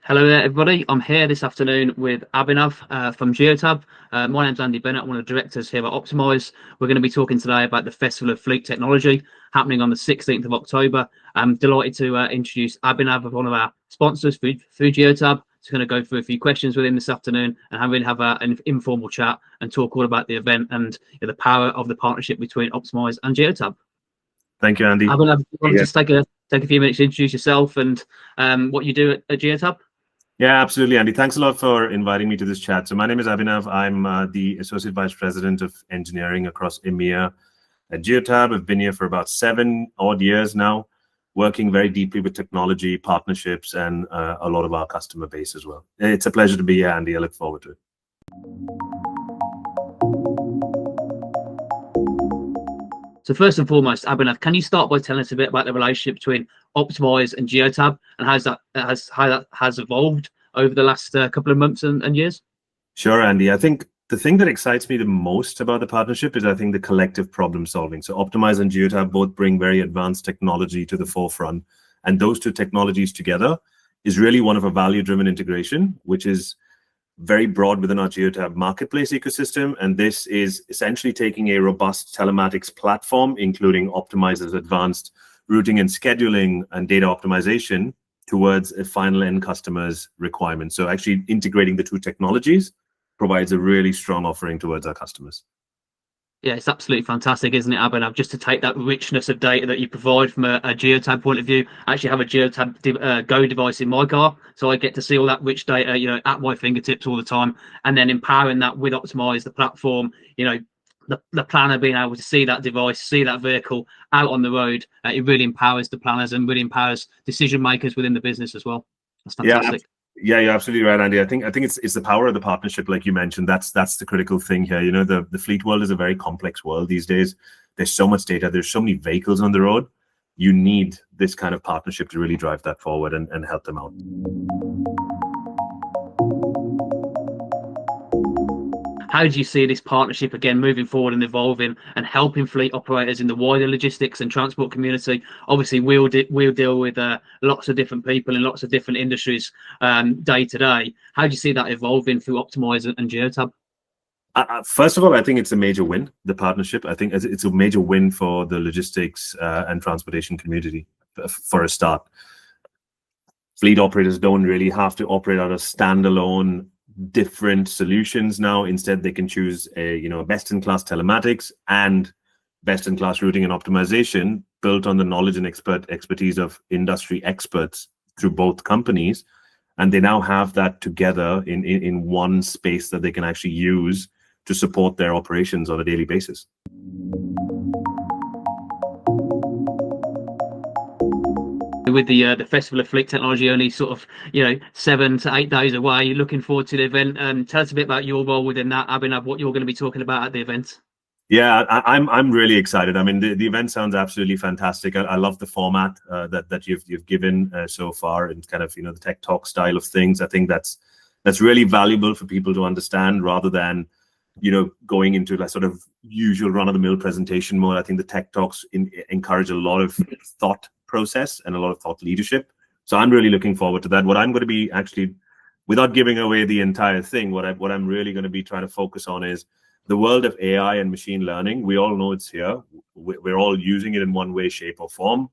Hello there, everybody. I'm here this afternoon with Abhinav from Geotab. My name's Andy Bennett. I'm one of the directors here at Optimize. We're going to be talking today about the Festival of Fleet Technology happening on the 16th of October. I'm delighted to introduce Abhinav, one of our sponsors through Geotab. He's going to go through a few questions with him this afternoon and really have an informal chat and talk all about the event and the power of the partnership between Optimize and Geotab. Thank you, Andy. Abhinav, you want to just take a few minutes to introduce yourself and what you do at Geotab? Yeah, absolutely, Andy. Thanks a lot for inviting me to this chat. So my name is Abhinav. I'm the Associate Vice President of Engineering across EMEA at Geotab. I've been here for about 7 odd years now, working very deeply with technology, partnerships, and a lot of our customer base as well. It's a pleasure to be here, Andy. I look forward to it. So first and foremost, Abhinav, can you start by telling us a bit about the relationship between Optimize and Geotab and how that has evolved over the last couple of months and years? Sure, Andy. I think the thing that excites me the most about the partnership is, I think, the collective problem solving. So Optimize and Geotab both bring very advanced technology to the forefront, and those two technologies together is really one of a value-driven integration, which is very broad within our Geotab marketplace ecosystem. And this is essentially taking a robust telematics platform, including Optimize's advanced routing and scheduling and data optimization, towards a final end customer's requirement. So actually integrating the two technologies provides a really strong offering towards our customers. Yeah, it's absolutely fantastic, isn't it, Abhinav? Just to take that richness of data that you provide from a Geotab point of view. I actually have a Geotab Go device in my car, so I get to see all that rich data, at my fingertips all the time, and then empowering that with Optimize, the platform, the planner being able to see that device, see that vehicle out on the road. It really empowers the planners and really empowers decision makers within the business as well. That's fantastic. Yeah, you're absolutely right, Andy. I think it's the power of the partnership, like you mentioned. That's the critical thing here. The fleet world is a very complex world these days. There's so much data. There's so many vehicles on the road. You need this kind of partnership to really drive that forward and help them out. How do you see this partnership again moving forward and evolving and helping fleet operators in the wider logistics and transport community? Obviously, we'll deal with lots of different people in lots of different industries day to day. How do you see that evolving through Optimize and Geotab? First of all, I think it's a major win, the partnership. I think it's a major win for the logistics and transportation community, for a start. Fleet operators don't really have to operate out of standalone different solutions now. Instead, they can choose a best-in-class telematics and best-in-class routing and optimization built on the knowledge and expertise of industry experts through both companies, and they now have that together in one space that they can actually use to support their operations on a daily basis. With the Festival of Fleet Technology only sort of 7 to 8 days away, you're looking forward to the event. Tell us a bit about your role within that, Abhinav, what you're going to be talking about at the event. Yeah, I'm really excited. I mean, the event sounds absolutely fantastic. I love the format that you've given so far, and kind of the tech talk style of things. I think that's really valuable for people to understand, rather than going into that sort of usual run-of-the-mill presentation mode. I think the tech talks encourage a lot of thought process and a lot of thought leadership. So I'm really looking forward to that. What I'm going to be actually, without giving away the entire thing, what I'm really going to be trying to focus on is the world of AI and machine learning. We all know it's here. We're all using it in one way, shape, or form.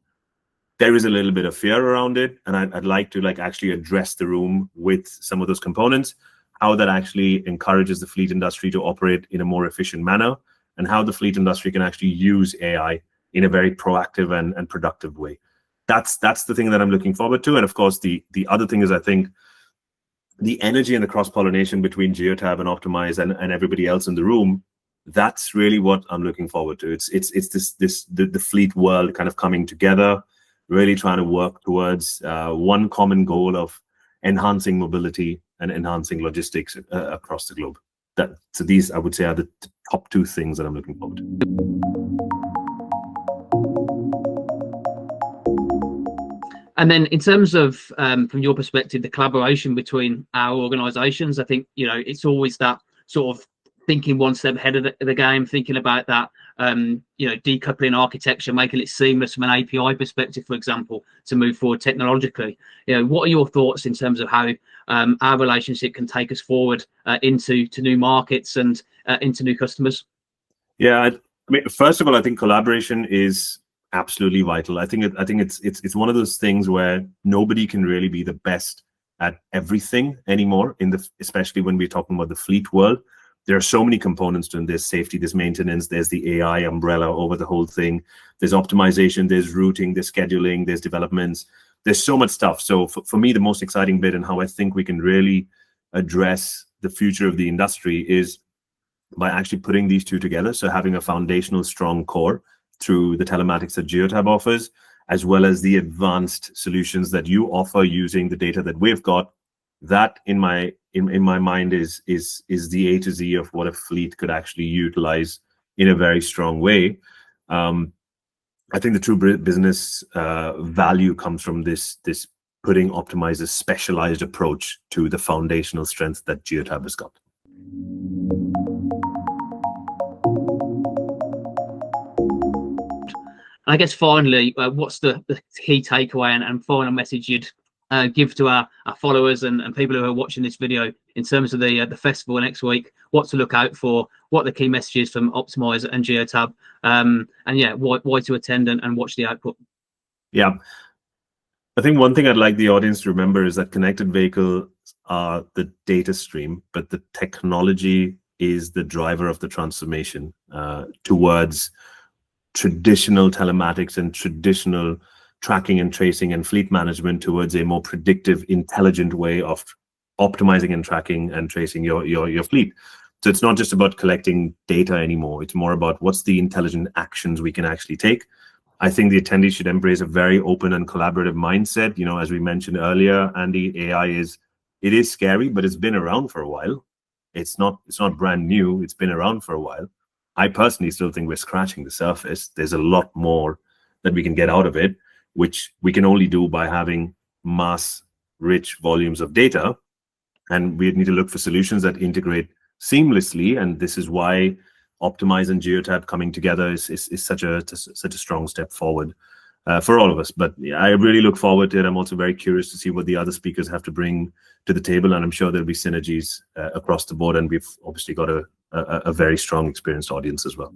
There is a little bit of fear around it, and I'd like to actually address the room with some of those components, how that actually encourages the fleet industry to operate in a more efficient manner, and how the fleet industry can actually use AI in a very proactive and productive way. That's the thing that I'm looking forward to. And of course, the other thing is, I think the energy and the cross-pollination between Geotab and Optimize and everybody else in the room, that's really what I'm looking forward to. It's the fleet world kind of coming together, really trying to work towards one common goal of enhancing mobility and enhancing logistics across the globe. So these, I would say, are the top 2 things that I'm looking forward to. And then in terms of, from your perspective, the collaboration between our organisations, I think, it's always that sort of thinking one step ahead of the game, thinking about that decoupling architecture, making it seamless from an API perspective, for example, to move forward technologically. What are your thoughts in terms of how our relationship can take us forward into new markets and into new customers? Yeah, I mean, first of all, I think collaboration is absolutely vital. I think it's one of those things where nobody can really be the best at everything anymore, especially when we're talking about the fleet world. There are so many components to it. There's safety, there's maintenance, there's the AI umbrella over the whole thing. There's optimization, there's routing, there's scheduling, there's developments. There's so much stuff. So for me, the most exciting bit and how I think we can really address the future of the industry is by actually putting these two together. So having a foundational strong core through the telematics that Geotab offers, as well as the advanced solutions that you offer using the data that we've got. That in my mind is the A to Z of what a fleet could actually utilize in a very strong way. I think the true business value comes from this putting Optimizer's specialized approach to the foundational strength that Geotab has got. I guess finally, what's the key takeaway and final message you'd give to our followers and people who are watching this video in terms of the festival next week? What to look out for? What the key messages from Optimizer and Geotab? And yeah, why to attend and watch the output? Yeah, I think one thing I'd like the audience to remember is that connected vehicles are the data stream, but the technology is the driver of the transformation towards traditional telematics and traditional tracking and tracing and fleet management towards a more predictive, intelligent way of optimizing and tracking and tracing your fleet. So it's not just about collecting data anymore. It's more about what's the intelligent actions we can actually take. I think the attendees should embrace a very open and collaborative mindset. As we mentioned earlier, Andy, AI is scary, but it's been around for a while. It's not brand new. It's been around for a while. I personally still think we're scratching the surface. There's a lot more that we can get out of it, which we can only do by having mass-rich volumes of data. And we need to look for solutions that integrate seamlessly. And this is why Optimize and Geotab coming together is such a strong step forward for all of us. But yeah, I really look forward to it. I'm also very curious to see what the other speakers have to bring to the table. And I'm sure there'll be synergies across the board. And we've obviously got a very strong, experienced audience as well.